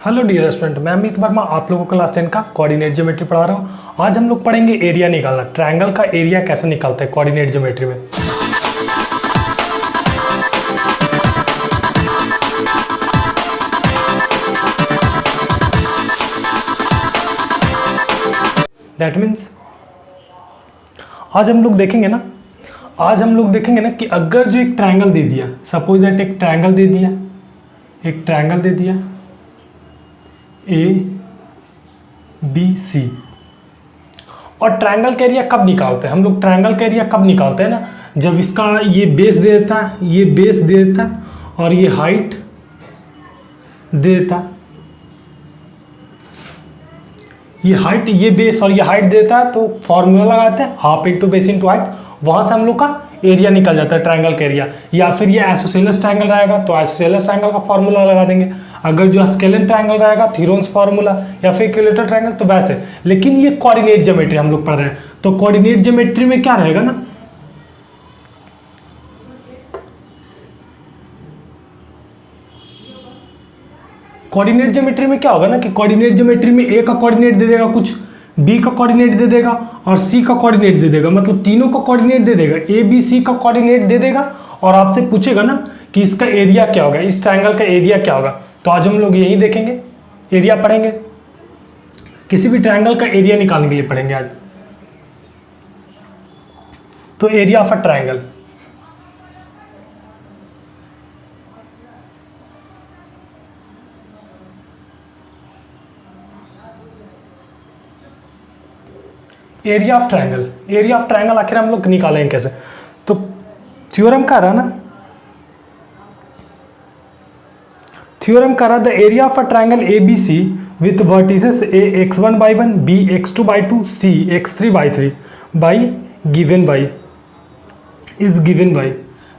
Hello dear student, मैं अमित वर्मा आप लोगों को क्लास 10 का कोऑर्डिनेट ज्योमेट्री पढ़ा रहा हूँ। आज हम लोग पढ़ेंगे एरिया निकालना। ट्रायंगल का एरिया कैसे निकालते हैं कोऑर्डिनेट ज्योमेट्री में। दैट मीन्स आज हम लोग देखेंगे ना कि अगर जो एक ट्रायंगल दे दिया, सपोज दैट एक ट्रायंगल दे दिया ए बी सी, और ट्रायंगल का एरिया कब निकालते हैं हम लोग? ट्रायंगल का एरिया कब निकालते हैं ना, जब इसका ये बेस दे देता है, ये बेस दे देता है और ये हाइट दे देता है, ये हाइट, ये बेस और ये हाइट देता है, तो फॉर्मूला लगाते हैं half into base into height. वहां से हम लोग का एरिया निकल जाता है ट्रायंगल का एरिया। या फिर ये आइसोसेलेस ट्रायंगल रहेगा तो आइसोसेलेस ट्रायंगल का फॉर्मूला लगा देंगे। अगर जो स्केलेन ट्रायंगल रहेगा थीरोन्स फॉर्मूला, या फिर इक्विलेटरल ट्रायंगल, तो वैसे। लेकिन ये कोऑर्डिनेट ज्योमेट्री हम लोग पढ़ रहे हैं, तो कोऑर्डिनेट ज्योमेट्री में क्या रहेगा ना, कोऑर्डिनेट ज्योमेट्री में क्या होगा ना कि कोऑर्डिनेट ज्योमेट्री में ए का कोऑर्डिनेट दे देगा कुछ, बी का कोऑर्डिनेट दे देगा और सी का कोऑर्डिनेट दे देगा, मतलब तीनों का कोऑर्डिनेट दे देगा। ए बी सी का कोऑर्डिनेट दे देगा और आपसे पूछेगा ना कि इसका एरिया क्या होगा, इस ट्रायंगल का एरिया क्या होगा। तो आज हम लोग यही देखेंगे, एरिया पढ़ेंगे, किसी भी ट्रायंगल का एरिया निकालने के लिए पढ़ेंगे आज। तो area of a triangle, area of triangle आखिर हम लोग निकालेंगे कैसे? तो थ्योरम का रहा ना, the area of a triangle A B C with vertices A x1/1 b x2/2 c x3/3 by given by is given by.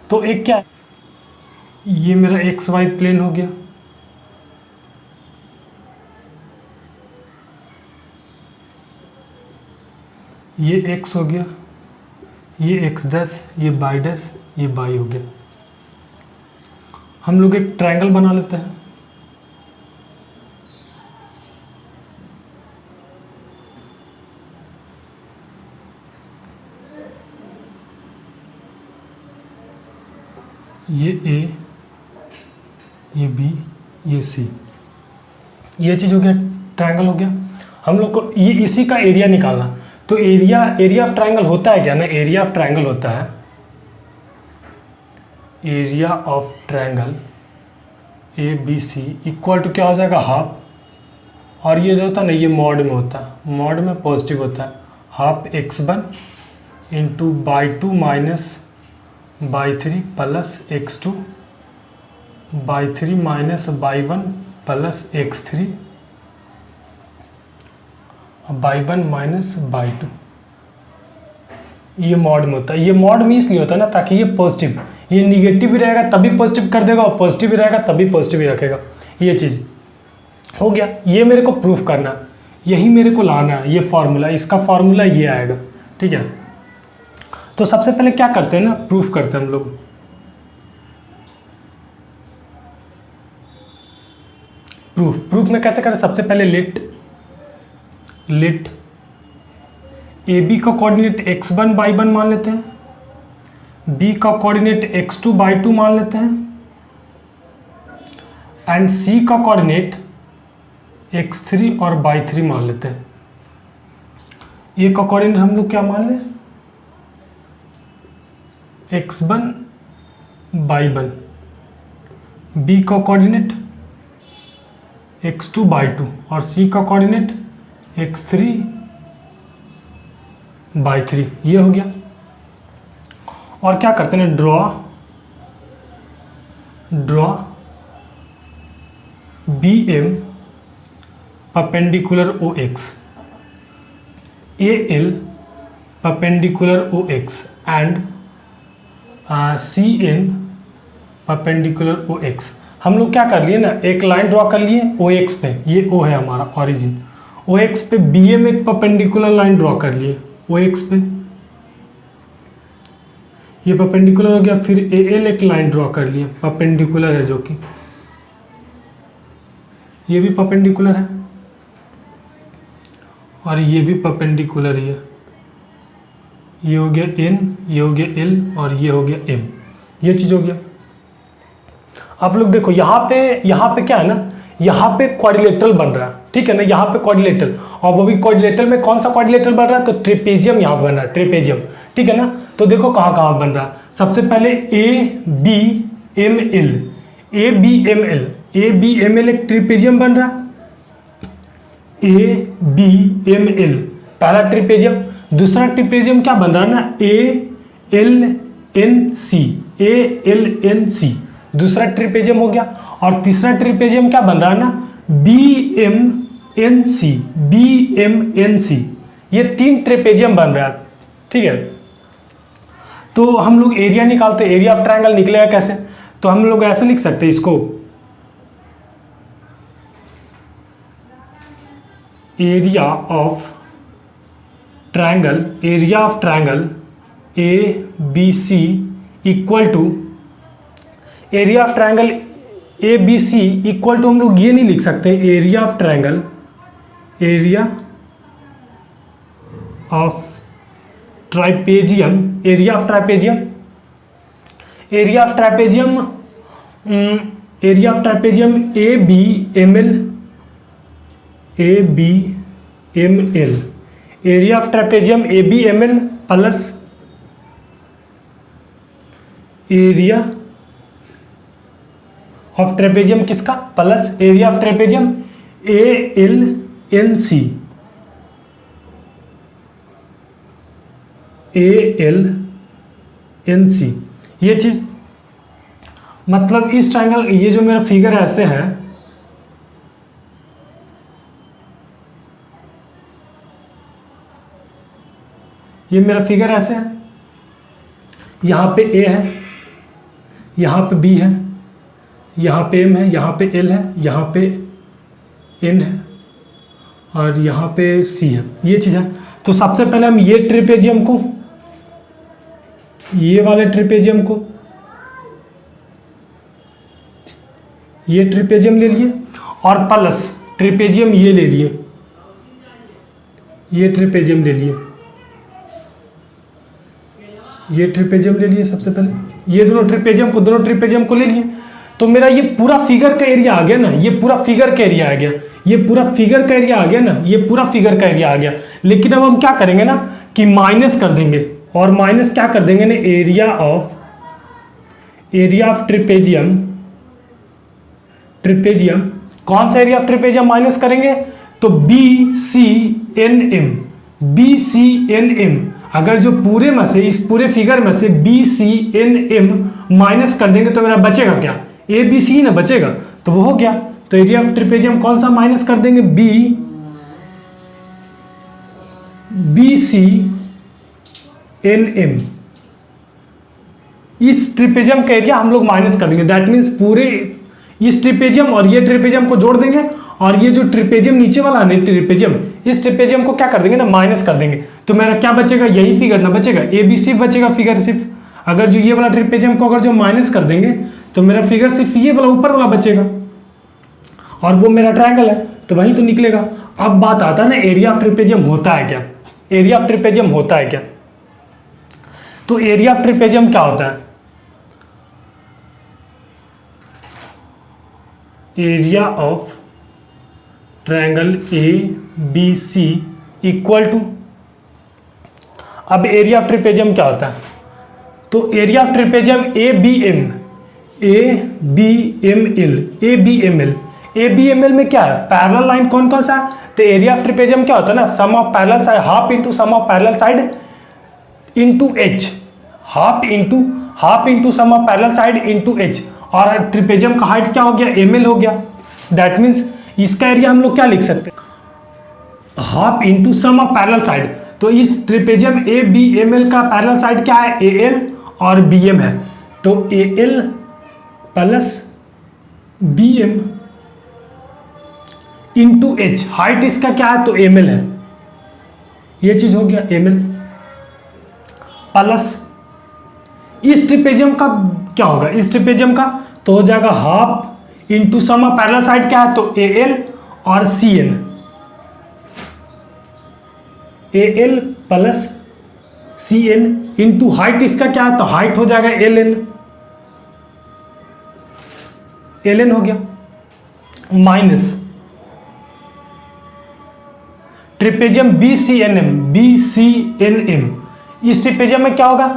तो एक क्या, ये मेरा एक्स वाई प्लेन हो गया, ये x हो गया, ये x डैश, ये बाई डैश, ये बाई हो गया। हम लोग एक ट्रायंगल बना लेते हैं। ये ए, ये बी, ये सी, ये चीज हो गया, ट्रायंगल हो गया। हम लोग को ये इसी का एरिया निकालना। तो एरिया ऑफ ट्रायंगल होता है क्या ना, एरिया ऑफ ट्रायंगल होता है, area of triangle A B C equal to क्या हो जाएगा, हाफ, और ये जो होता है ना, ये मॉड में होता है, मॉड में पॉजिटिव होता है, half x1 into by 2 minus by 3 plus x2 by 3 minus by 1 plus x3 by 1 minus by 2। ये मॉड में होता है। ये मॉड में इसलिए होता है ना ताकि ये पॉजिटिव, ये निगेटिव भी रहेगा तभी पॉजिटिव कर देगा और पॉजिटिव भी रहेगा तभी पॉजिटिव ही रखेगा। ये चीज़ हो गया, ये मेरे को प्रूफ करना, यही मेरे को लाना है, ये फॉर्मूला, इसका फॉर्मूला ये आएगा, ठीक है। तो सबसे पहले क्या करते हैं ना, प्रूफ करते हैं हम लोग। प्रूफ में कैसे करें? सबसे पहले लेट ए बी का कोऑर्डिनेट x1/1 मान लेते हैं, बी का कोऑर्डिनेट x2/2 मान लेते हैं, एंड सी का कोऑर्डिनेट x3 और बाई 3 मान लेते हैं। ए का कोऑर्डिनेट हम लोग क्या मान लें, x1/1, बी का कोऑर्डिनेट x2/2 और सी का कोऑर्डिनेट x3/3। ये हो गया। और क्या करते हैं, draw B M perpendicular O X, A L perpendicular O X and C N perpendicular O X. हम लोग क्या कर लिए ना, एक लाइन ड्रॉ कर लिए ओ एक्स पे, ये ओ है हमारा ऑरिजिन, ओ एक्स पे बी एम एक परपेंडिकुलर लाइन ड्रॉ कर लिए ओ एक्स पे, ये परपेंडिकुलर हो गया। फिर ए एल एक लाइन ड्रॉ कर लिए, परपेंडिकुलर है जो कि ये भी परपेंडिकुलर है और ये भी परपेंडिकुलर ही है। ये हो गया n, ये हो गया l और ये हो गया m, ये चीज़ हो गया। आप लोग देखो यहाँ पे क्या है ना, यहाँ पे क्वाड्रिलेटरल बन रहा है, ठीक है ना, यहाँ पे क्वाड्रिलेटरल, और वो भी क्वाड्रिलेटरल में कौन सा क्वाड्रिलेटरल बन रहा है, तो ट्रेपेजियम यहाँ बन रहा है, ट्रेपेजियम, ठीक है ना। तो देखो कहाँ कहाँ बन रहा है, सबसे पहले ABML, ABML एक ट्रेपेजियम बन रहा है, ABML पहला ट्रेपेजियम। दूसरा ट्रेपेजियम क्या बन रहा है ना, ALNC दूसरा ट्रेपेजियम हो गया। और तीसरा ट्रेपेजियम क्या बन रहा है ना, BMNC, ये 3 ट्रेपेजियम बन रहा है, ठीक है। तो हम लोग एरिया निकालते, एरिया ऑफ ट्रायंगल निकलेगा कैसे, तो हम लोग ऐसे लिख सकते हैं इसको, area of triangle ABC equal to area of triangle ABC equal to, हम लोग ये नहीं लिख सकते, area of triangle, area of trapezium, area of trapezium, area of trapezium, area of trapezium ABML, area of trapezium ABML plus area of trapezium किसका, plus area of trapezium ALNC, ये चीज, मतलब इस ट्रायंगल, ये जो मेरा फिगर ऐसे है, ये मेरा फिगर ऐसे है, यहाँ पे A है, यहाँ पे B है, यहाँ पे M है, यहाँ पे L है, यहाँ पे N है और यहाँ पे C है, ये चीज़ है। तो सबसे पहले हम ये ट्रेपेजियम को, ये वाले ट्रेपेजियम को, ये ट्रेपेजियम ले लिए और प्लस ट्रेपेजियम ये ले लिए, ये ट्रेपेजियम ले लिए, ये ट्रेपेजियम ले लिए सबसे पहले, ये दोनों ट्रेपेजियम को ले लिए। तो मेरा ये पूरा फिगर का एरिया आ गया ना, ये पूरा फिगर का एरिया आ गया, ये पूरा फिगर का एरिया आ गया ना, ये पूरा फिगर का एरिया आ गया। लेकिन अब हम क्या करेंगे ना कि माइनस कर देंगे, और माइनस क्या कर देंगे ना, एरिया ऑफ ट्रेपेजियम, कौन सा एरिया ऑफ ट्रेपेजियम माइनस करेंगे, तो BCNM, अगर जो पूरे में से, इस पूरे फिगर में से BCNM माइनस कर देंगे तो मेरा बचेगा क्या, ABC ना बचेगा, तो वो हो गया। तो एरिया ऑफ ट्रेपेजियम कौन सा माइनस कर देंगे, BCNM, इस ट्रेपेजियम का एरिया हम लोग माइनस कर देंगे। दैट मीन्स पूरे इस ट्रेपेजियम और ये ट्रेपेजियम को जोड़ देंगे, और ये जो ट्रेपेजियम नीचे वाला है ट्रेपेजियम, इस ट्रेपेजियम को क्या कर देंगे ना, माइनस कर देंगे। तो मेरा क्या बचेगा, यही फिगर ना बचेगा, ABC बचेगा फिगर सिर्फ। अगर जो ये वाला ट्रेपेजियम को अगर जो माइनस कर देंगे तो मेरा फिगर सिर्फ ये वाला ऊपर वाला बचेगा, और वो मेरा ट्रायंगल है, तो वही तो निकलेगा। अब बात आता है ना, एरिया ऑफ ट्रेपेजियम होता है क्या, एरिया ऑफ ट्रेपेजियम होता है क्या। तो एरिया ऑफ ट्रेपेजियम क्या होता है, area of triangle ABC equal to, अब एरिया ऑफ ट्रेपेजियम क्या होता है, तो एरिया ऑफ ट्रेपेजियम ABML में क्या है, पैरेलल लाइन कौन कौन सा है, तो एरिया ऑफ ट्रेपेजियम क्या होता है ना, sum of parallel side, half into sum of parallel side into H, half into sum of parallel side into H, और ट्रेपेजियम का हाइट क्या हो गया, ML हो गया। दैट मीन्स इसका एरिया हम लोग क्या लिख सकते हैं, half into sum of parallel side. तो इस ट्रेपेजियम ABML का पैरेलल साइड क्या है, AL और BM है, तो AL plus BM into H, height इसका क्या है, तो ML है, ये चीज हो गया ML प्लस इस ट्रेपेजियम का क्या होगा, इस ट्रेपेजियम का तो हो जाएगा half into sum of parallel side क्या है, तो ए एल और C N, A L plus C N into height इसका क्या है, तो हाइट हो जाएगा एल एन, एल एन हो गया, minus trapezium B C N M, B C N M, इस ट्रिपेजियम में क्या होगा,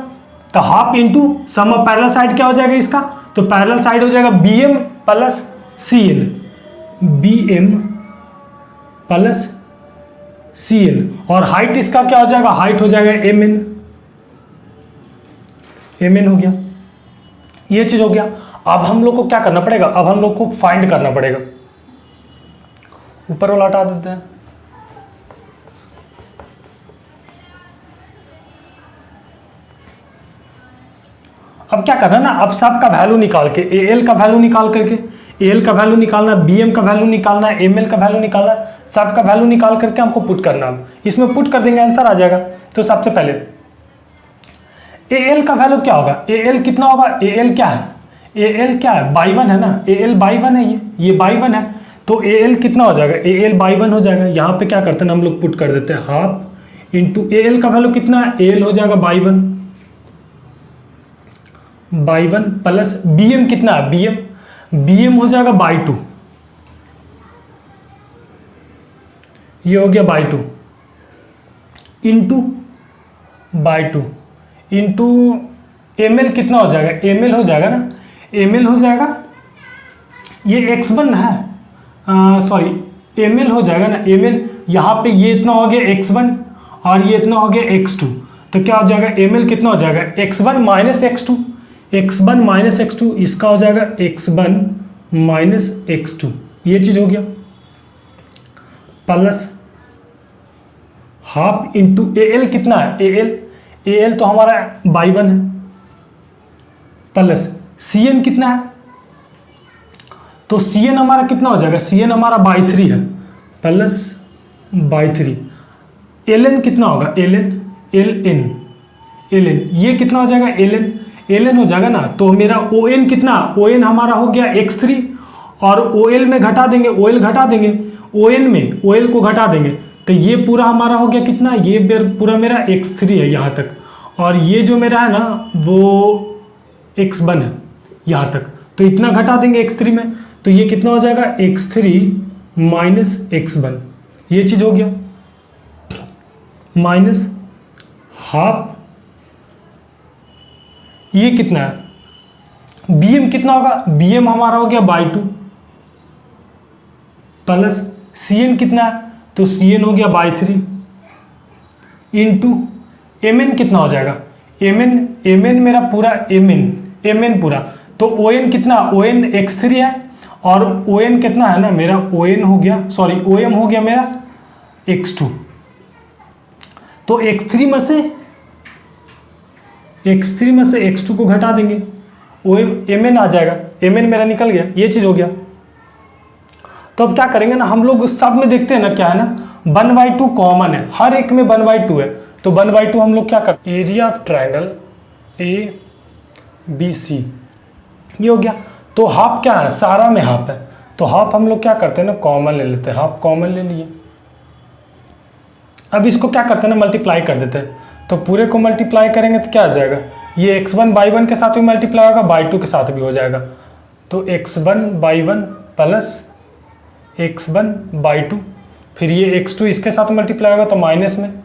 तो half into sum of parallel side क्या हो जाएगा इसका, तो पैरेलल साइड हो जाएगा B M plus C N, B M plus C N, और हाइट इसका क्या हो जाएगा, हाइट हो जाएगा एम एन, एम एन हो गया, ये चीज हो गया। अब हम लोग को क्या करना पड़ेगा, अब हम लोग को फाइंड करना पड़ेगा, ऊपर वाला हटा देते हैं। अब क्या करना है ना, अब सब का वैल्यू निकाल के, ए एल का वैल्यू निकाल करके, ए एल का वैल्यू निकालना, बी एम का वैल्यू निकालना, एम एल का वैल्यू निकालना, सब का वैल्यू निकाल करके हमको पुट करना है, इसमें पुट कर देंगे आंसर आ जाएगा। तो सबसे पहले ए एल का वैल्यू क्या होगा, ए एल कितना होगा, ए एल क्या है, ए एल क्या है, बाई वन है ना, ए एल बाई वन है, ये बाई वन है, तो ए एल कितना हो जाएगा, ए एल बाई वन हो जाएगा। यहाँ पे क्या करते हैं हम लोग पुट कर देते हैं हाफ इंटू ए एल का वैल्यू कितना है, ए एल हो जाएगा y one, y one plus B M कितना है, बी एम, बी एम हो जाएगा बाई टू, ये हो गया y two, into y two into M L कितना हो जाएगा, एम एल हो जाएगा ना, एम एल हो जाएगा, ये एक्स वन है, सॉरी एम एल हो जाएगा ना, एम एल यहाँ पे ये इतना हो गया एक्स वन और ये इतना हो गया एक्स टू, तो क्या हो जाएगा, एम एल कितना हो जाएगा, x one minus x two, x one minus x two, इसका हो जाएगा x one minus x two, ये चीज हो गया, plus half into A L कितना है, ए एल तो हमारा बाई वन है, प्लस सी एन कितना है, तो सी एन हमारा कितना हो जाएगा, सी एन हमारा बाई थ्री है, plus y three, L N कितना होगा, L N, L N, L N ये कितना हो जाएगा, एल एन, एल एन हो जाएगा ना, तो मेरा ओ एन कितना, ओ एन हमारा हो गया एक्स थ्री, और ओ एल में घटा देंगे, ओ एल घटा देंगे, ओ एन में ओ एल को घटा देंगे, तो ये पूरा हमारा हो गया कितना, ये पूरा मेरा एक्स थ्री है यहाँ तक, और ये जो मेरा है ना वो एक्स वन है यहाँ तक, तो इतना घटा देंगे एक्स थ्री में, तो ये कितना हो जाएगा, x three minus x one, ये चीज हो गया, माइनस हाफ, ये कितना है, बी एम कितना होगा, बी एम हमारा हो गया y two, plus C N कितना है, तो सी एन हो गया y three, into M N कितना हो जाएगा, एम एन मेरा पूरा एम एन पूरा, तो ओ एन कितना, ओ एन एक्स थ्री है, और ओ एन कितना है ना मेरा, ओ एन हो गया, सॉरी ओ एम हो गया मेरा एक्स टू, तो एक्स थ्री में से एक्स टू को घटा देंगे, ओ एम एन आ जाएगा, एम एन मेरा निकल गया, ये चीज हो गया। तो अब क्या करेंगे ना, हम लोग सब में देखते हैं ना क्या है ना, वन बाई टू कॉमन है, हर एक में वन बाई टू है, तो वन बाई टू हम लोग क्या करते हैं, area of triangle A B C, ये हो गया। तो हाफ क्या है, सारा में हाफ है, तो हाफ हम लोग क्या करते हैं ना, कॉमन ले लेते हैं, हाफ कॉमन ले लिए। अब इसको क्या करते हैं ना, मल्टीप्लाई कर देते हैं, तो पूरे को मल्टीप्लाई करेंगे तो क्या आ जाएगा, ये एक्स वन बाई वन के साथ भी मल्टीप्लाई होगा, बाई टू के साथ भी हो जाएगा, तो x one y one plus x one by two, फिर ये एक्स टू इसके साथ मल्टीप्लाई होगा तो माइनस में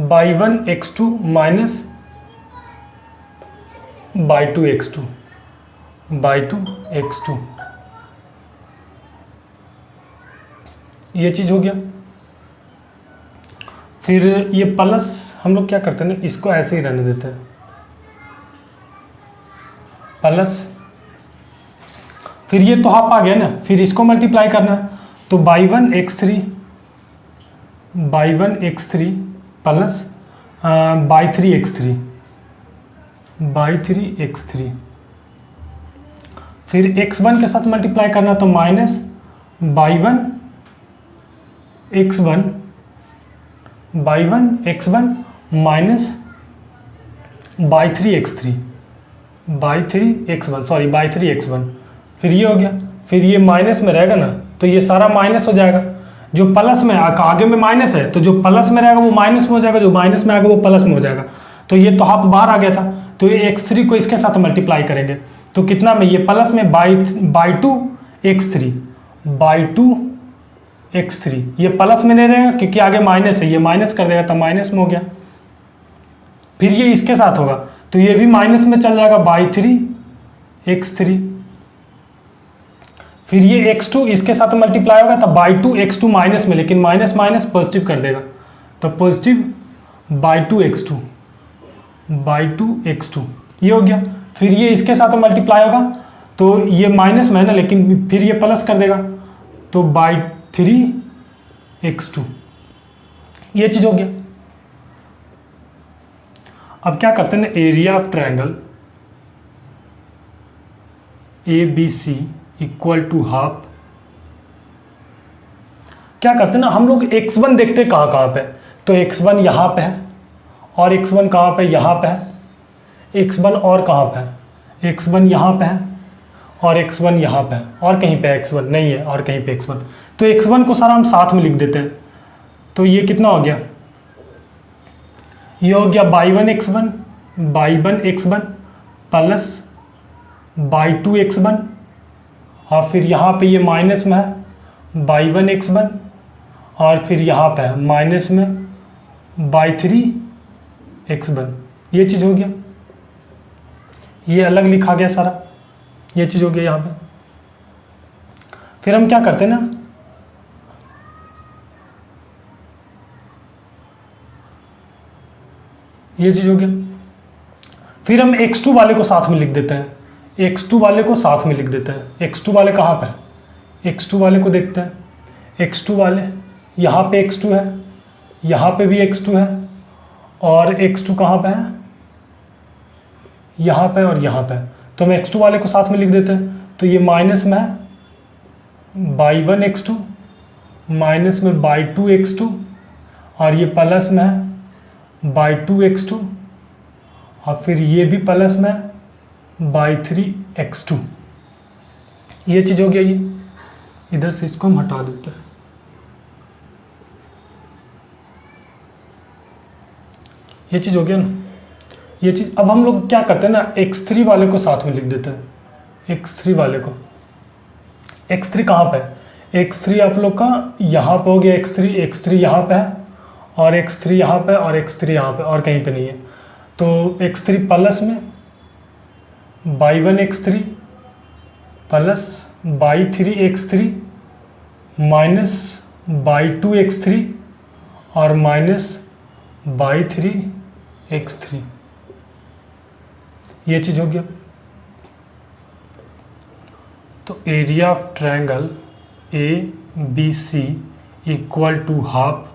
y one x two minus y two x two, y two x two, ये चीज हो गया। फिर ये प्लस हम लोग क्या करते हैं ना, इसको ऐसे ही रहने देते हैं, प्लस फिर ये तो हाफ आ गया ना, फिर इसको मल्टीप्लाई करना है, तो by one x three plus y three x three, फिर एक्स वन के साथ मल्टीप्लाई करना, तो minus by one x one minus by three x one, फिर ये हो गया, फिर ये माइनस में रहेगा ना तो ये सारा माइनस हो जाएगा। जो प्लस में आगे में माइनस है तो जो प्लस में रहेगा वो माइनस में हो जाएगा, जो माइनस में आएगा वो प्लस में हो जाएगा। तो ये तो हाफ बाहर आ गया था, तो ये x3 को इसके साथ मल्टीप्लाई करेंगे तो कितना में, ये प्लस में बाई टू x3 ये प्लस में नहीं रहेगा क्योंकि आगे माइनस है, ये माइनस कर देगा तो माइनस में हो गया। फिर ये इसके साथ होगा तो ये भी माइनस में चल जाएगा बाई 3x3। फिर ये x2 इसके साथ मल्टीप्लाई होगा तो बाई 2x2 माइनस में, लेकिन माइनस माइनस पॉजिटिव कर देगा तो positive y two x two ये हो गया। फिर ये इसके साथ मल्टीप्लाई होगा तो ये माइनस में है ना, लेकिन फिर ये प्लस कर देगा तो बाई 3x2 ये चीज हो गया। अब क्या करते हैं ना, area of triangle ABC equal to half, क्या करते हैं ना हम लोग x1 देखते हैं कहाँ कहाँ पे, तो x1 यहाँ पे है और x1 कहाँ पे, यहाँ पे है। x1 और कहाँ पे है, x1 यहाँ पे है और x1 यहाँ पे है, और कहीं पे x1 नहीं है और कहीं पे x1, तो x1 को सारा हम साथ में लिख देते हैं। तो ये कितना हो गया, ये हो गया y1x1 प्लस बाई 2x1 और फिर यहाँ पे ये माइनस में है y1x1 और फिर यहाँ पे है माइनस में बाई 3x1 ये चीज़ हो गया। ये अलग लिखा गया सारा, ये चीज़ हो गया यहाँ पे। फिर हम क्या करते हैं ना, ये चीज़ हो गया। फिर हम x2 वाले को साथ में लिख देते हैं, x2 वाले को साथ में लिख देते हैं। x2 वाले कहाँ पे है, x2 वाले को देखते हैं। x2 वाले यहाँ पे x2 है, यहाँ पे भी x2 है और x2 कहाँ पे है, यहाँ पे और यहाँ पे। तो हम x2 वाले को साथ में लिख देते हैं तो ये माइनस में है y1x2 माइनस में बाई 2x2 और ये प्लस में है बाई 2x2 और फिर ये भी प्लस में है बाई 3x2 ये चीज़ हो गया। ये इधर से इसको हम हटा देते हैं, ये चीज़ हो गया ना, ये चीज़। अब हम लोग क्या करते हैं ना, x3 वाले को साथ में लिख देते हैं। x3 वाले को, x3 कहाँ पे है, x3 आप लोग का यहाँ पे हो गया, x3 यहाँ पे है और x3 यहाँ पे और x3 यहाँ पे और कहीं पे नहीं है। तो x3 प्लस में y1x3 plus by 3x3 minus by 2x3 और माइनस बाई 3x3 ये चीज़ हो गया। तो area of triangle ABC equal to half,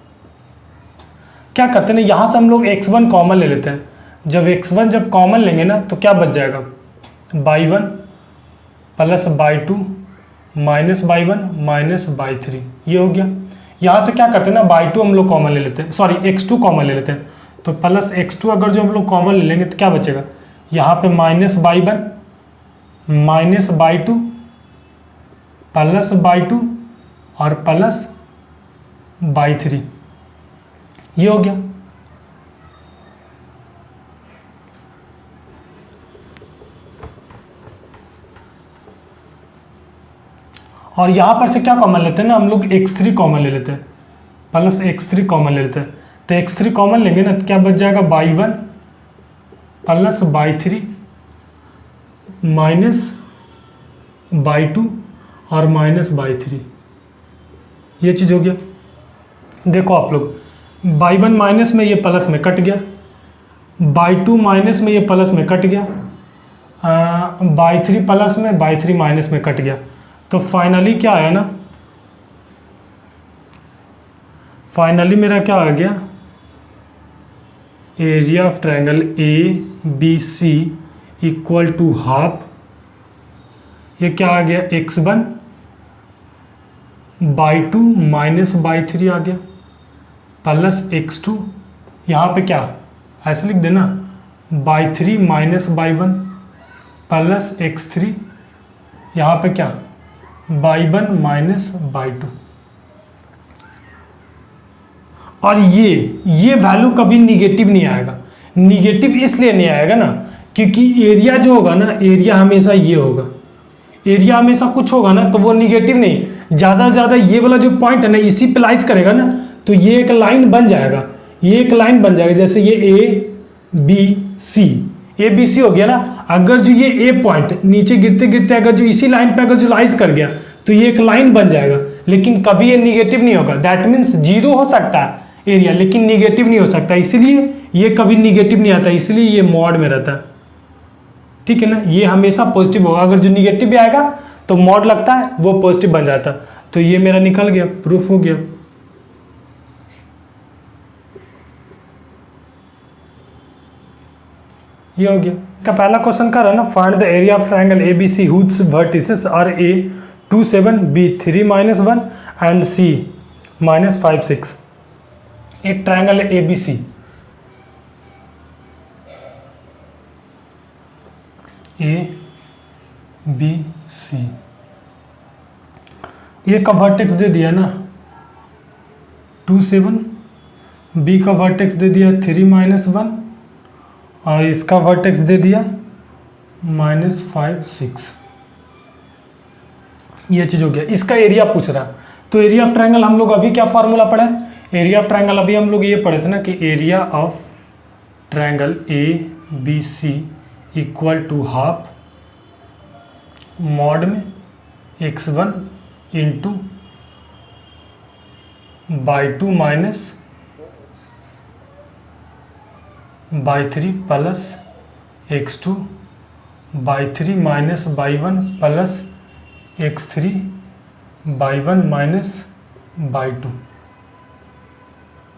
क्या करते हैं ना, यहाँ से हम लोग x1 कॉमन ले लेते हैं। जब x1 जब कॉमन लेंगे ना तो क्या बच जाएगा, by 1 plus by 2 minus by 1 minus by 3 ये हो गया। यहाँ से क्या करते हैं ना, बाई 2 हम लोग कॉमन ले लेते हैं, सॉरी x2 कॉमन ले लेते हैं। तो प्लस x2 अगर जो हम लोग कॉमन ले लेंगे तो क्या बचेगा, यहाँ पे minus by 1 minus by 2 plus by 2 और प्लस बाई 3 ये हो गया। और यहाँ पर से क्या कॉमन लेते हैं ना, हम लोग x3 कॉमन ले लेते हैं, प्लस x3 कॉमन ले लेते हैं। तो x3 कॉमन लेंगे ना तो क्या बच जाएगा, by 1 plus by 3 minus by 2 और माइनस बाई 3 ये चीज़ हो गया। देखो आप लोग, बाई 1 माइनस में ये प्लस में कट गया, बाई 2 माइनस में ये प्लस में कट गया, बाई 3 प्लस में बाई 3 माइनस में कट गया। तो फाइनली क्या आया ना, फाइनली मेरा क्या आ गया, area of triangle ABC equal to half, ये क्या आ गया, x1 बाई 2 माइनस बाई 3 आ गया प्लस x2, यहाँ पे क्या ऐसे लिख देना, by 3 minus by 1 plus x3 यहाँ पे क्या y1 माइनस y2, और ये वैल्यू कभी निगेटिव नहीं आएगा। निगेटिव इसलिए नहीं आएगा ना क्योंकि एरिया जो होगा ना, एरिया हमेशा ये होगा, एरिया हमेशा कुछ होगा ना तो वो निगेटिव नहीं, ज़्यादा से ज़्यादा ये वाला जो पॉइंट है ना इसी पे लाइज करेगा ना, तो ये एक लाइन बन जाएगा, ये एक लाइन बन जाएगा। जैसे ये ए बी सी हो गया ना, अगर जो ये ए पॉइंट नीचे गिरते गिरते अगर जो इसी लाइन पे अगर जो लाइज कर गया तो ये एक लाइन बन जाएगा, लेकिन कभी ये निगेटिव नहीं होगा। दैट मीन्स जीरो हो सकता है एरिया, लेकिन निगेटिव नहीं हो सकता, इसलिए ये कभी निगेटिव नहीं आता, इसलिए ये मॉड में रहता है। ठीक है ना, ये हमेशा पॉजिटिव होगा। अगर जो निगेटिव भी आएगा तो मॉड लगता है वो पॉजिटिव बन जाता है। तो ये मेरा निकल गया, प्रूफ हो गया। ये हो गया। इसका पहला क्वेश्चन कर रहा है ना, find the area of triangle A B C whose vertices are A 2 7 B 3 -1 and C -5 6। एक ट्रायंगल है ए बी सी, ए बी सी, ए का वर्टेक्स दे दिया ना 2 7, बी का वर्टेक्स दे दिया 3 -1 और इसका वर्टेक्स दे दिया -5 6। ये चीज़ हो गया। इसका एरिया पूछ रहा, तो एरिया ऑफ ट्रायंगल हम लोग अभी क्या फार्मूला पढ़े, एरिया ऑफ ट्रायंगल अभी हम लोग ये पढ़े थे ना कि area of triangle A B C equal to half mod में x1 into y2 minus y3 plus x2 y3 minus y1 plus x3 y1 minus y2।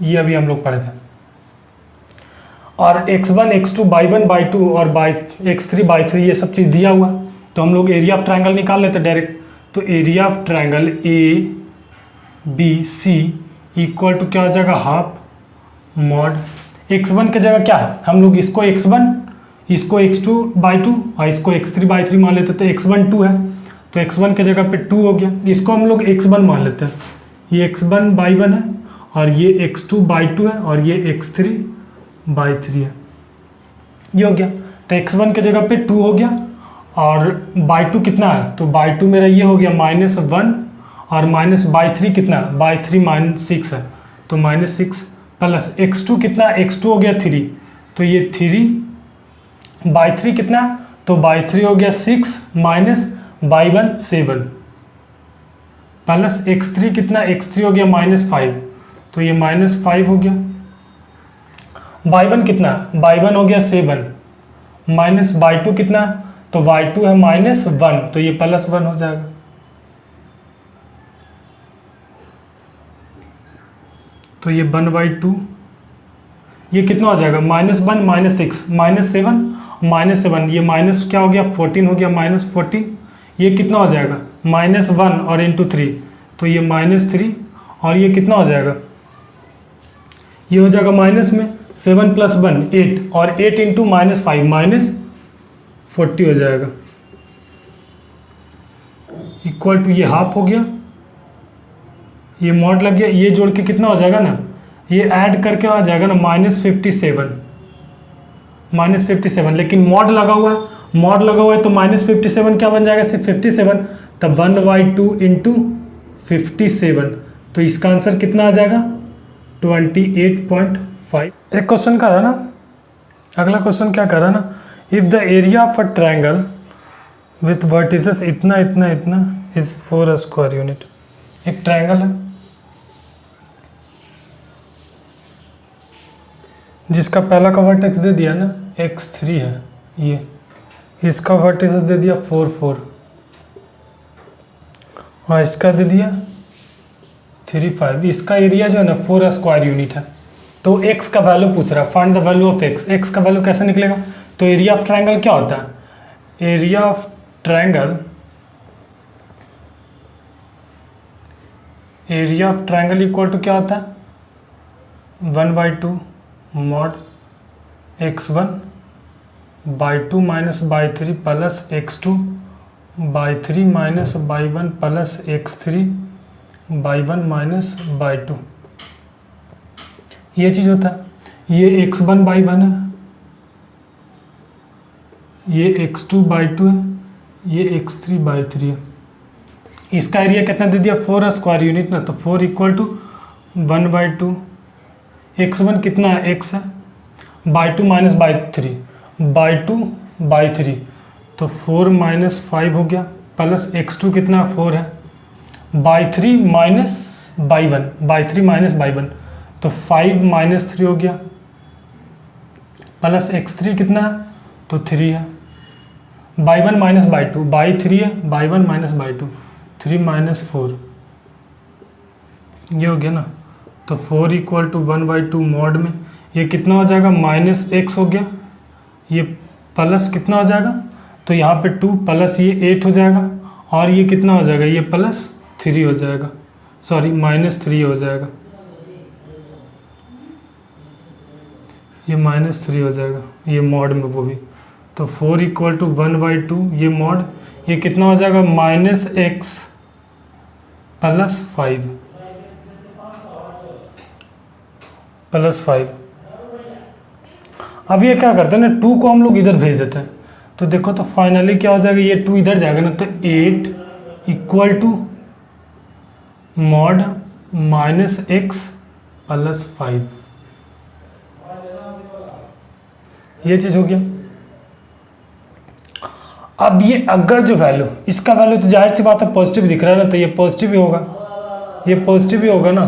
ये अभी हम लोग पढ़े थे। और x1 x2 y1 y2 और x3 y3 ये सब चीज़ दिया हुआ, तो हम लोग एरिया ऑफ ट्रायंगल निकाल लेते डायरेक्ट। तो area of triangle A B C equal to क्या हो जाएगा, हाफ मॉड x1 की जगह क्या है, हम लोग इसको x1, इसको x2 by2 और इसको x3 by3 मान लेते, तो x1 2 है, तो x1 की जगह पे 2 हो गया। इसको हम लोग x1 मान लेते हैं, ये x1 by1 है और ये x2 by2 है और ये x3 by3 है। ये हो गया। तो x1 की जगह पे 2 हो गया और by2 कितना है, तो by2 मेरा ये हो गया -1 और माइनस by3 कितना, by3 -6 है, तो -6 प्लस x2 कितना, x2 हो गया 3, तो ये 3 by3 कितना, तो by3 हो गया 6 माइनस by1 7 प्लस x3 कितना, x3 हो गया -5, तो ये -5 हो गया। by1 कितना, by1 हो गया 7 माइनस by2 कितना, तो y2 है -1, तो ये +1 हो जाएगा। तो ये 1/2, ये कितना हो जाएगा, -1 -6 -7 -7, ये माइनस क्या हो गया 14 हो गया, -14, ये कितना हो जाएगा -1 और इंटू 3, तो ये -3 और ये कितना हो जाएगा, ये हो जाएगा माइनस में 7 + 1 8 और 8 इंटू -5 -40 हो जाएगा, इक्वल टू ये हाफ हो गया, ये मॉड लग गया, ये जोड़ के कितना हो जाएगा ना, ये ऐड करके आ जाएगा ना -57, लेकिन मॉड लगा हुआ है, तो -57 क्या बन जाएगा, सिर्फ 57, तब 1/2 इंटू 57, तो इसका आंसर कितना आ जाएगा 28.5। एक क्वेश्चन कर रहा ना, अगला क्वेश्चन क्या कर रहा ना, if the area of a triangle with vertices इतना इतना इतना इज 4 स्क्वायर यूनिट। एक ट्रायंगल है जिसका पहला का वर्टेक्स दे दिया ना x3 है, ये इसका वर्टेक्स दे दिया 4 4 और इसका दे दिया 3 5। इसका एरिया जो है ना 4 स्क्वायर यूनिट है। तो x का वैल्यू पूछ रहा है, find the value of x का वैल्यू कैसे निकलेगा, तो एरिया ऑफ ट्रायंगल क्या होता है, area of triangle equal to क्या होता है 1/2 mod x1 by2 minus by3 plus x2 by 3 minus by 1 plus x3 by 1 minus by 2, ये चीज़ होता है। ये x1 बाई 1 है, ये x2 बाई 2 है, ये x3 बाई 3 है। इसका एरिया कितना दे दिया, 4 स्क्वायर यूनिट ना, तो 4 इक्वल टू 1/2। x1 कितना है, x है, by 2 minus by 3, by 2 by 3, तो 4 माइनस 5 हो गया, प्लस x2 कितना 4 है, by 3 minus by 1, by 3 minus by 1, तो 5 माइनस 3 हो गया, प्लस x3 कितना है, तो 3 है, बाई 1 माइनस बाई 2, बाई 3 है, बाई 1 माइनस बाई 2, 3 माइनस 4, ये हो गया ना। तो 4 इक्वल टू 1/2 मॉड में ये कितना हो जाएगा, माइनस x हो गया, ये प्लस कितना हो जाएगा, तो यहाँ पे 2 प्लस ये 8 हो जाएगा, और ये कितना हो जाएगा, ये प्लस 3 हो जाएगा, सॉरी माइनस 3 हो जाएगा, ये माइनस 3 हो जाएगा, ये मॉड में वो भी। तो 4 इक्वल टू 1/2 ये मॉड, ये कितना हो जाएगा, माइनस x प्लस 5, प्लस 5। अब ये क्या करते हैं ना, 2 को हम लोग इधर भेज देते हैं, तो देखो तो फाइनली क्या हो जाएगा, ये 2 इधर जाएगा ना, तो 8 equal to mod minus x plus 5, ये चीज़ हो गया। अब ये अगर जो वैल्यू, इसका वैल्यू तो जाहिर सी बात है पॉजिटिव दिख रहा है ना, तो ये पॉजिटिव ही होगा, ये पॉजिटिव ही होगा ना,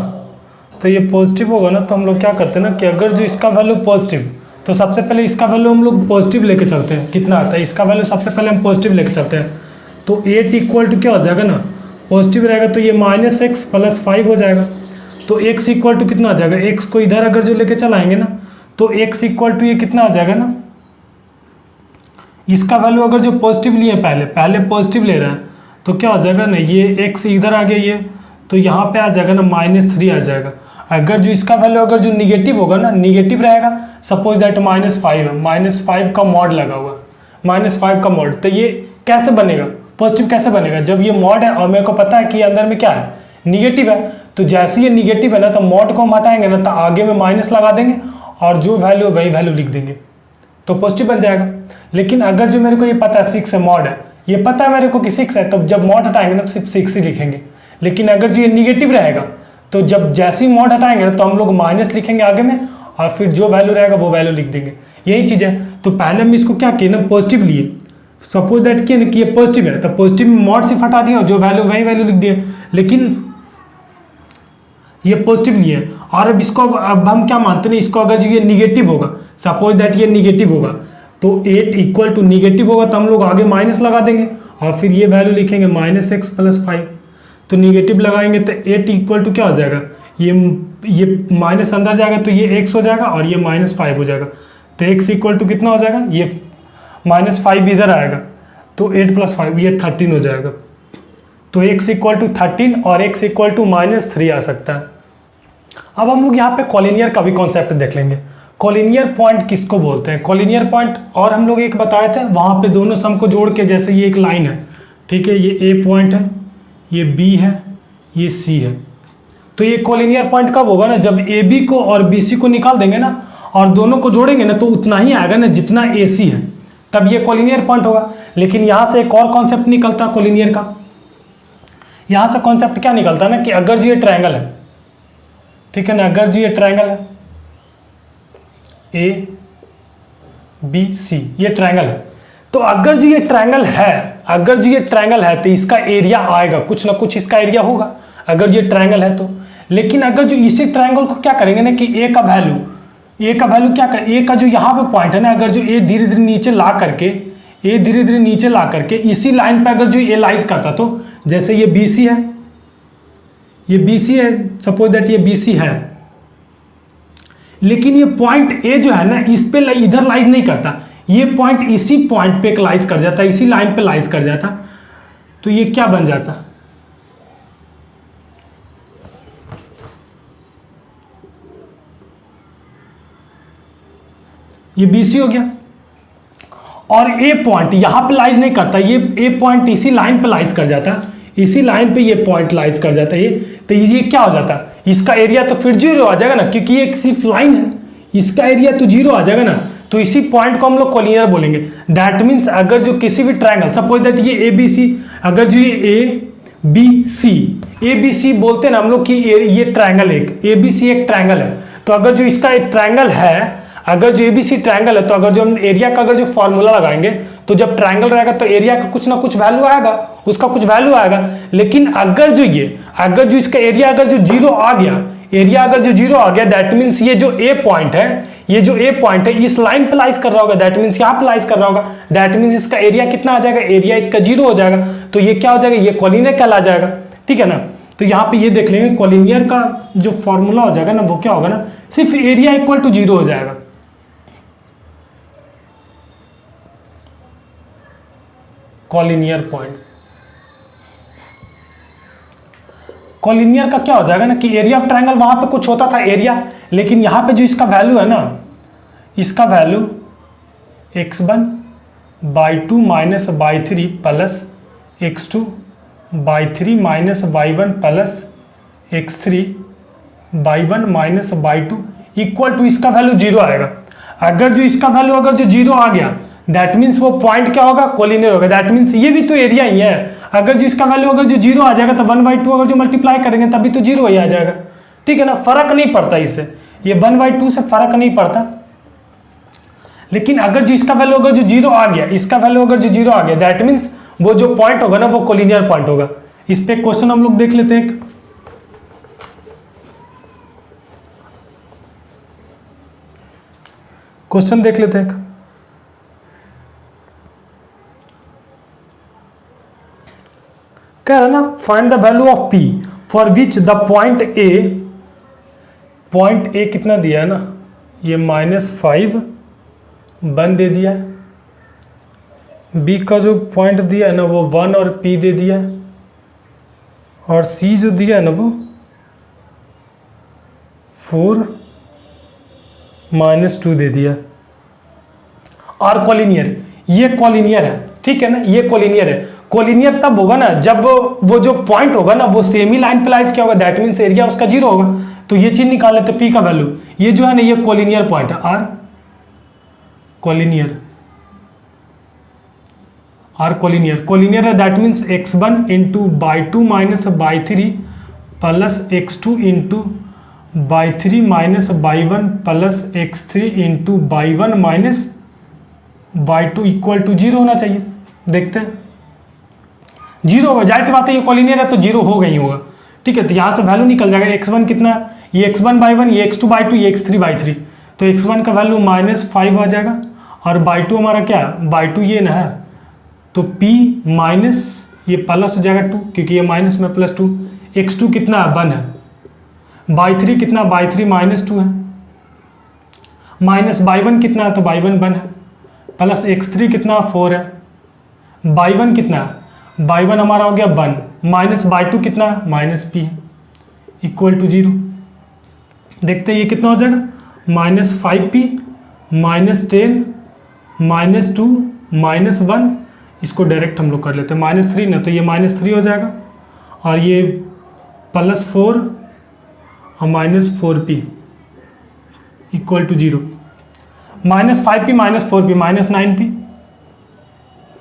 तो ये पॉजिटिव होगा ना, तो हम लोग क्या करते हैं ना कि अगर जो इसका वैल्यू पॉजिटिव, तो सबसे पहले इसका वैल्यू हम लोग पॉजिटिव लेके चलते हैं, कितना आता है इसका वैल्यू, सबसे पहले हम पॉजिटिव लेके चलते हैं, तो 8 इक्वल टू क्या हो जाएगा ना, पॉजिटिव रहेगा, तो ये माइनस x प्लस 5 हो जाएगा, तो x इक्वल टू कितना आ जाएगा, x को इधर अगर जो लेके चलाएंगे ना, तो x इक्वल टू ये कितना आ जाएगा ना, इसका वैल्यू अगर जो पॉजिटिव लिए पहले पॉजिटिव ले रहा है, तो क्या हो जाएगा ना, ये x इधर आ गया ये, तो यहाँ पे आ जाएगा ना -3 आ जाएगा। अगर जो इसका वैल्यू अगर जो निगेटिव होगा ना, निगेटिव रहेगा, सपोज दैट -5 है, -5 का मॉड लगा हुआ, -5 का मॉड, तो ये कैसे बनेगा, पॉजिटिव कैसे बनेगा, जब ये मॉड है और मेरे को पता है कि अंदर में क्या है, निगेटिव है, तो जैसे ये निगेटिव है ना, तो मॉड को हम हटाएंगे ना, तो आगे में माइनस लगा देंगे और जो वैल्यू वही वैल्यू लिख देंगे, तो पॉजिटिव बन जाएगा। लेकिन अगर जो मेरे को ये पता है 6 है, मॉड है, ये पता है मेरे को कि 6 है, तो जब मॉड हटाएंगे ना तो सिर्फ 6 ही लिखेंगे। लेकिन अगर जो ये निगेटिव रहेगा, तो जब जैसे ही मॉड हटाएंगे ना, तो हम लोग माइनस लिखेंगे आगे में, और फिर जो वैल्यू रहेगा वो वैल्यू लिख देंगे, यही चीज़ है। तो पहले हम इसको क्या किए ना, पॉजिटिव लिए, सपोज दैट किए ना कि ये पॉजिटिव है, तो पॉजिटिव में मॉड सिर्फ हटा दिया और जो वैल्यू वही वैल्यू लिख दिए। लेकिन ये पॉजिटिव लिए, और अब इसको अब हम क्या मानते हैं, इसको अगर जो ये निगेटिव होगा, सपोज दैट ये निगेटिव होगा, तो 8 इक्वल टू निगेटिव होगा, तो हम लोग आगे माइनस लगा देंगे और फिर ये वैल्यू लिखेंगे -x प्लस 5, तो निगेटिव लगाएंगे तो 8 इक्वल टू क्या हो जाएगा, ये माइनस अंदर जाएगा तो ये x हो जाएगा और ये -5 हो जाएगा, तो x इक्वल टू कितना हो जाएगा, ये -5 इधर आएगा, तो 8 प्लस 5 ये 13 हो जाएगा, तो x इक्वल टू 13 और x इक्वल टू -3 आ सकता है। अब हम लोग यहाँ पे कॉलिनियर का भी कॉन्सेप्ट देख लेंगे। कॉलिनियर पॉइंट किसको बोलते हैं, कॉलिनियर पॉइंट, और हम लोग एक बताए थे वहाँ पे दोनों सम को जोड़ के, जैसे ये एक लाइन है, ठीक है, ये A पॉइंट है, ये B है, ये C है, तो ये कॉलिनियर पॉइंट कब होगा ना, जब AB को और BC को निकाल देंगे ना और दोनों को जोड़ेंगे ना, तो उतना ही आएगा ना जितना AC है, तब ये कॉलिनियर पॉइंट होगा। लेकिन यहाँ से एक और कॉन्सेप्ट निकलता है कॉलिनियर का, यहाँ से कॉन्सेप्ट क्या निकलता है ना कि अगर जो ये ट्रायंगल है, ठीक है ना, अगर जो ये ट्रायंगल है ABC, ये ट्रायंगल है, तो अगर जो ये ट्रायंगल है, अगर जो ये ट्रायंगल है तो इसका एरिया आएगा, कुछ ना कुछ इसका एरिया होगा अगर ये ट्रायंगल है तो। लेकिन अगर जो इसी ट्रायंगल को क्या करेंगे ना कि A का वैल्यू क्या कर, A का जो यहाँ पे पॉइंट है ना, अगर जो A धीरे धीरे नीचे ला करके इसी लाइन पे अगर जो A लाइज करता, तो जैसे ये BC है, ये BC है, सपोज दैट ये BC है, लेकिन ये पॉइंट A जो है ना, इस पे इधर लाइज नहीं करता, ये पॉइंट इसी पॉइंट पे लाइज कर जाता, इसी लाइन पे लाइज कर जाता, तो ये क्या बन जाता, ये BC हो गया। और ए पॉइंट यहाँ पे लाइज नहीं करता, ये ए पॉइंट इसी लाइन पे लाइज कर जाता, इसी लाइन पे ये पॉइंट लाइज कर जाता है ये, तो ये क्या हो जाता, इसका एरिया तो फिर 0 आ जाएगा ना, क्योंकि ये सिर्फ लाइन है, इसका एरिया तो 0 आ जाएगा ना। तो इसी पॉइंट को हम लोग कोलिनियर बोलेंगे। दैट मीन्स अगर जो किसी भी ट्रायंगल, सपोज दैट ये ए बी सी, अगर जो ये ए बी सी बोलते हैं ना हम लोग कि ये ट्रायंगल एक ए बी सी एक ट्रायंगल है, तो अगर जो इसका एक ट्रायंगल है, अगर जो एबीसी ट्रायंगल है, तो अगर जो हम एरिया का अगर जो फॉर्मूला लगाएंगे, तो जब ट्रायंगल रहेगा तो एरिया का कुछ ना कुछ वैल्यू आएगा, उसका कुछ वैल्यू आएगा। लेकिन अगर जो इसका एरिया अगर जो 0 आ गया, एरिया अगर जो 0 आ गया, दैट मीन्स ये जो ए पॉइंट है, इस लाइन पे लाइज कर रहा होगा, दैट मीन्स यहाँ पे लाइज कर रहा होगा, दैट मीन्स इसका एरिया कितना आ जाएगा, एरिया इसका 0 हो जाएगा, तो ये क्या हो जाएगा, ये कोलिनियर कहला जाएगा। ठीक है ना। तो यहाँ पे ये देख लेंगे कोलिनियर का जो फॉर्मूला हो जाएगा ना, वो क्या होगा ना, सिर्फ एरिया इक्वल टू 0 हो जाएगा। कोलिनियर पॉइंट, कोलिनियर का क्या हो जाएगा ना कि एरिया ऑफ ट्रायंगल, वहां पे कुछ होता था एरिया, लेकिन यहां पे जो इसका वैल्यू है ना, इसका value x1/2 minus y3 plus x2/3 minus y1 plus x3/1 minus y2 equal to इसका वैल्यू 0 आएगा। अगर जो इसका वैल्यू अगर जो 0 आ गया, दैट मीन्स वो पॉइंट क्या होगा, कोलिनियर होगा। दैट मीन्स ये भी तो एरिया ही है, अगर जो इसका वैल्यू अगर जो 0 आ जाएगा तो 1/2 अगर जो मल्टीप्लाई करेंगे तभी तो 0 ही आ जाएगा। ठीक है ना, फर्क नहीं पड़ता इससे, ये 1/2 से फर्क नहीं पड़ता। लेकिन अगर जो इसका वैल्यू अगर जो 0 आ गया, इसका वैल्यू अगर जो 0 आ गया, दैट मीन्स वो जो पॉइंट होगा ना, वो कोलिनियर पॉइंट होगा। इस पे क्वेश्चन हम लोग देख लेते हैं। क्वेश्चन देख लेते हैं। कह रहा ना, find the value of P for which the point A कितना दिया है ना, ये -5 1 दे दिया है, B का जो पॉइंट दिया है ना वो 1 और P दे दिया है, और C जो दिया है ना वो 4 -2 दे दिया। और कोलिनियर, ये कोलिनियर है। ठीक है ना, ये कोलिनियर है। कोलिनियर तब होगा ना जब वो जो पॉइंट होगा ना वो सेम ही लाइन पे लाइज किया होगा, दैट मीन्स एरिया उसका 0 होगा। तो ये चीज निकाल लेते, P का वैल्यू, ये जो है ना ये कोलिनियर पॉइंट है, कोलिनियर है, that means x1 into y2 minus y3 plus x2 into y3 minus y1 plus x3 into y1 minus y2 equal to 0 होना चाहिए। देखते हैं 0 होगा, जाहिर सी बात है ये कोलिनियर है तो 0 होगा ही होगा। ठीक है, तो यहाँ से वैल्यू निकल जाएगा, x1 कितना, ये x1/1, ये x2/2, ये x3/3, तो x1 का वैल्यू -5 आ जाएगा, और y2 हमारा क्या है, y2 ये ना है, तो P माइनस ये प्लस हो जाएगा 2, क्योंकि ये माइनस में +2, x2 कितना है 1 है, y3 कितना, y3 -2 है, माइनस y1 कितना है, तो y1 1 है, प्लस x3 कितना 4 है, y1 कितना है, y1 हमारा हो गया 1, माइनस y2 कितना -P है, इक्वल टू 0। देखते हैं ये कितना हो जाएगा, -5P -10 -2 -1, इसको डायरेक्ट हम लोग कर लेते हैं, -3 ना, तो ये -3 हो जाएगा, और ये +4 और -4P equal to 0, -5P -4P -9P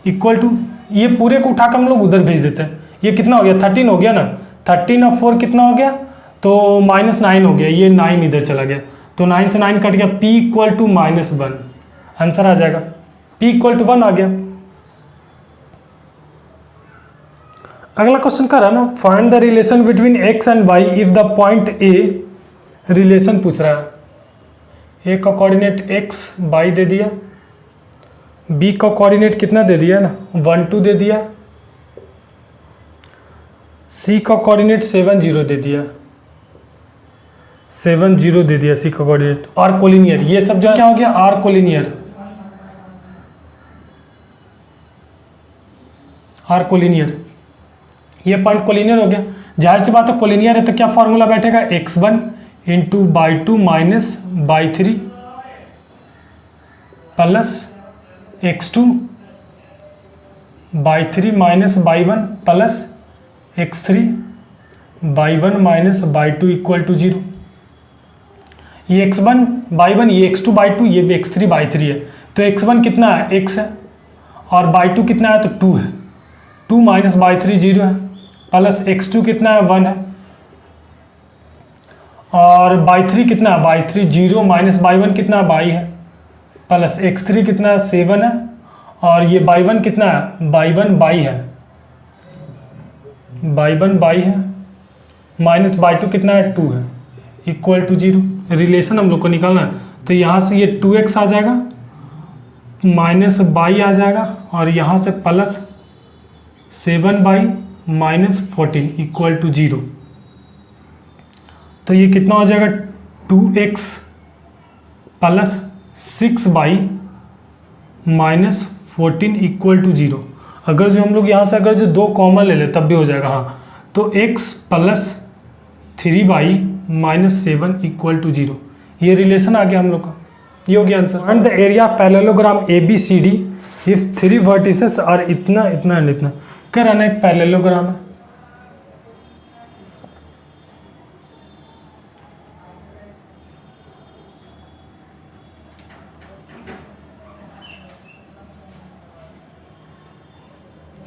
equal to, ये पूरे को उठाकर हम लोग उधर भेज देते हैं। ये कितना हो गया, 13 हो गया ना, 13 और 4 कितना हो गया, तो -9 हो गया, ये 9 इधर चला गया, तो 9 से 9 कट गया, P इक्वल टू -1, आंसर आ जाएगा, P इक्वल टू 1 आ गया। अगला क्वेश्चन कर रहा है ना, find the relation between x and y if the point A, relation पूछ रहा है, A का कोऑर्डिनेट x y दे दिया, B का कोऑर्डिनेट कितना दे दिया ना 1 2 दे दिया, C का कोऑर्डिनेट 7 0 दे दिया, 7 0 दे दिया C का कोऑर्डिनेट, और कोलिनियर, ये सब जो क्या हो गया, आर कोलिनियर, ये पॉइंट कोलिनियर हो गया। जाहिर सी बात है कोलिनियर है तो क्या फॉर्मूला बैठेगा, x1 into y2 minus y3 plus x2/3 minus y1 plus x3/1 minus y2 equal to 0। ये x1/1, ये x2/2, ये भी x3/3 है। तो x1 कितना है, x है, और y2 कितना है, तो 2 है। 2 माइनस y3 0 है, प्लस x2 कितना है, 1 है, और y3 कितना है, y3 0 माइनस y1 कितना है, y है, प्लस x3 कितना है, 7 है, और ये y1 कितना है, y1 y है, y1 y है, माइनस y2 कितना है, 2 है, इक्वल टू 0। रिलेशन हम लोग को निकालना है, तो यहाँ से ये 2x आ जाएगा, माइनस y आ जाएगा, और यहाँ से plus 7y minus 14 equal to 0। तो ये कितना हो जाएगा, 2x plus 6y minus 14 equal to 0। अगर जो हम लोग यहाँ से अगर जो 2 कॉमन ले ले तब भी हो जाएगा, हाँ। तो x plus 3y minus 7 equal to 0, ये रिलेशन आ गया हम लोग का। ये हो गया answer. And the area parallelogram ABCD if 3 vertices और इतना इतना एंड इतना। क्या रहना, एक पैरेललोग्राम है,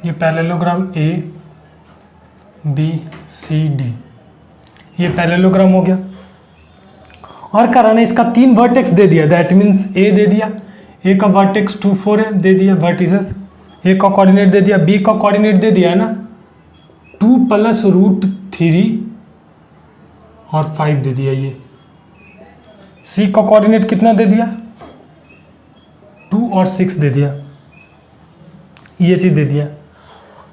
ये पैरेललोग्राम ABCD, ये पैरेललोग्राम हो गया। और कराना इसका 3 वर्टेक्स दे दिया, दैट मीन्स A दे दिया, A का वर्टेक्स 2 4 है, दे दिया वर्टिसेस, A का कोऑर्डिनेट दे दिया, B का कोऑर्डिनेट दे दिया है ना, 2 प्लस √3 और 5 दे दिया। ये C का कोऑर्डिनेट कितना दे दिया, 2 और 6 दे दिया, ये चीज़ दे दिया।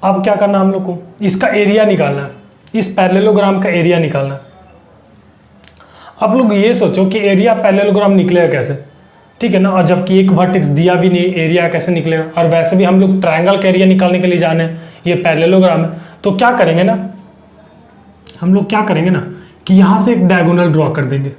अब क्या करना हम लोग को, इसका एरिया निकालना है, इस पैरेललोग्राम का एरिया निकालना है। आप लोग ये सोचो कि एरिया पैरेललोग्राम निकलेगा कैसे, ठीक है ना, और जबकि एक वर्टेक्स दिया भी नहीं, एरिया कैसे निकलेगा। और वैसे भी हम लोग ट्रायंगल का एरिया निकालने के लिए जाने हैं, ये पैरेललोग्राम है। तो क्या करेंगे ना, हम लोग क्या करेंगे ना कि यहाँ से एक डायगोनल ड्रॉ कर देंगे।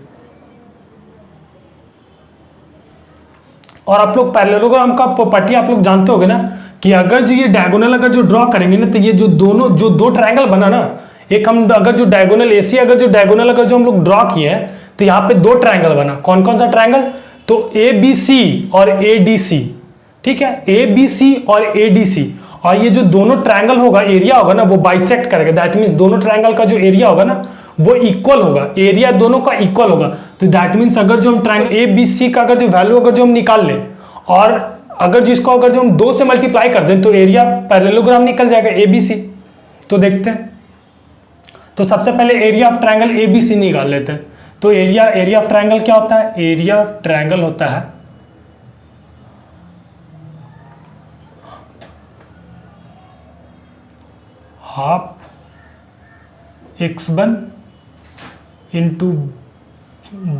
और आप लोग पैरेललोग्राम का प्रॉपर्टी आप लोग जानते होगे ना कि अगर जो ये डायगोनल अगर जो ड्रॉ करेंगे ना, तो ये जो दो ट्रायंगल बना ना, एक हम अगर जो डायगोनल AC अगर जो डायगोनल अगर जो हम लोग ड्रॉ किए हैं, तो यहाँ पे 2 ट्रायंगल बना। कौन कौन सा ट्रायंगल, तो ABC और ADC, ठीक है, ABC और ADC। और ये जो दोनों ट्रायंगल होगा, एरिया होगा ना, वो बाइसेक्ट करेगा, दैट मीन्स दोनों ट्रायंगल का जो एरिया होगा ना, वो इक्वल होगा, एरिया दोनों का इक्वल होगा। तो दैट मीन्स अगर जो हम ट्रायंगल ABC का अगर जो वैल्यू अगर जो हम निकाल लें, और अगर जिसको अगर जो हम 2 से मल्टीप्लाई कर दें, तो एरिया पैरेललोग्राम निकल जाएगा ABC। तो देखते हैं, तो सबसे पहले एरिया ऑफ ट्रायंगल ABC निकाल लेते हैं। तो एरिया ऑफ ट्रायंगल क्या होता है, एरिया ऑफ ट्रायंगल होता है half x1 into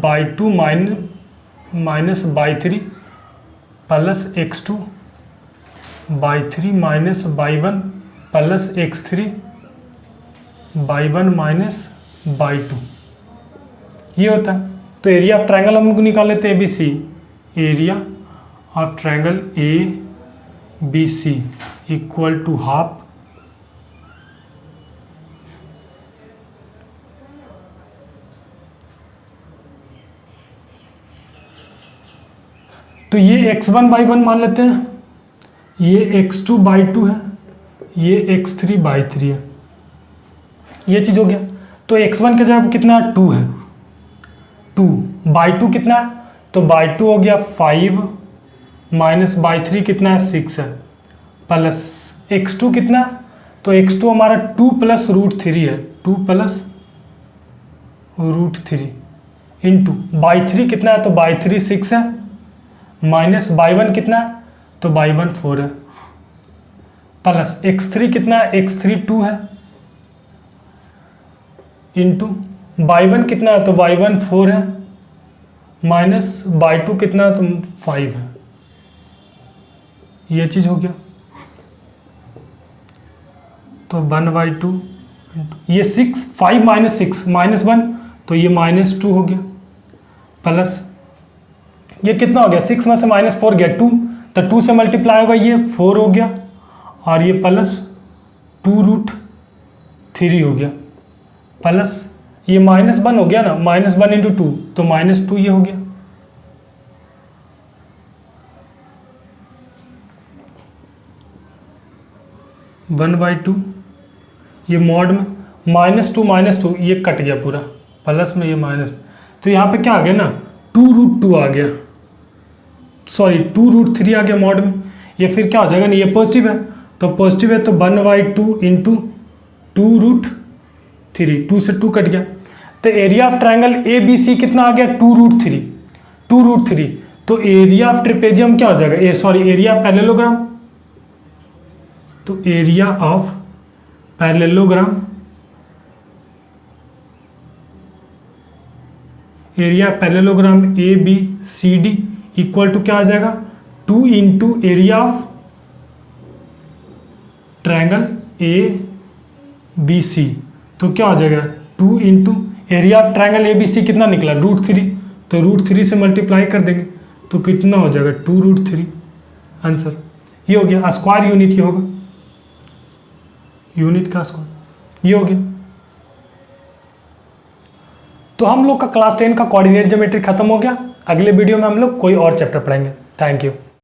y2 minus y3 plus x2 y3 minus y1 plus x3 y1 minus y2, ये होता है। तो एरिया ऑफ ट्रायंगल हम लोग निकाल लेते हैं ABC, area of triangle ABC equal to half तो ये x1/1 मान लेते हैं, ये x2/2 है, ये x3/3 है, ये चीज हो गया। तो x1 के जगह कितना 2 है, 2/2 कितना है, तो y2 हो गया 5 माइनस y3 कितना है 6 है, प्लस x2 कितना है, तो x2 हमारा 2 प्लस √3 है, 2 प्लस √3 इंटू y3 कितना है, तो y3 6 है, माइनस y1 कितना है, तो y1 4 है, प्लस x3 कितना है, x3 2 है, इंटू y1 कितना है, तो y1 4 है, माइनस y2 कितना है, तो 5 है, ये चीज हो गया। तो 1/2 ये 6 5 माइनस 6 माइनस 1, तो ये -2 हो गया, प्लस ये कितना हो गया, 6 में से -4 गया 2, तो 2 से मल्टीप्लाई होगा, ये 4 हो गया और ये प्लस 2√3 हो गया, प्लस ये -1 हो गया ना, -1 इंटू 2 तो -2 ये हो गया। (1/2) ये मॉड में -2 ये कट गया पूरा, प्लस में ये माइनस, तो यहाँ पे क्या आ गया ना 2√2 आ गया, सॉरी 2√3 आ गया मॉड में। ये फिर क्या हो जाएगा ना, ये पॉजिटिव है तो पॉजिटिव है तो 1/2 इंटू 2√3, 2 से 2 कट गया। तो area of triangle A B C कितना आ गया 2√3, तो एरिया ऑफ ट्रिपेजियम क्या हो जाएगा, एरिया ऑफ पैरेललोग्राम, तो area of parallelogram, area parallelogram A B C D equal to क्या आ जाएगा 2 into area of triangle A B C, तो क्या हो जाएगा 2 into area of triangle A B C कितना निकला √3, तो √3 से मल्टीप्लाई कर देंगे तो कितना हो जाएगा 2√3, आंसर ये हो गया। स्क्वायर यूनिट ये होगा, यूनिट का स्क्वायर ये हो गया। तो हम लोग का क्लास 10 का कोऑर्डिनेट ज्योमेट्री खत्म हो गया। अगले वीडियो में हम लोग कोई और चैप्टर पढ़ेंगे। Thank you.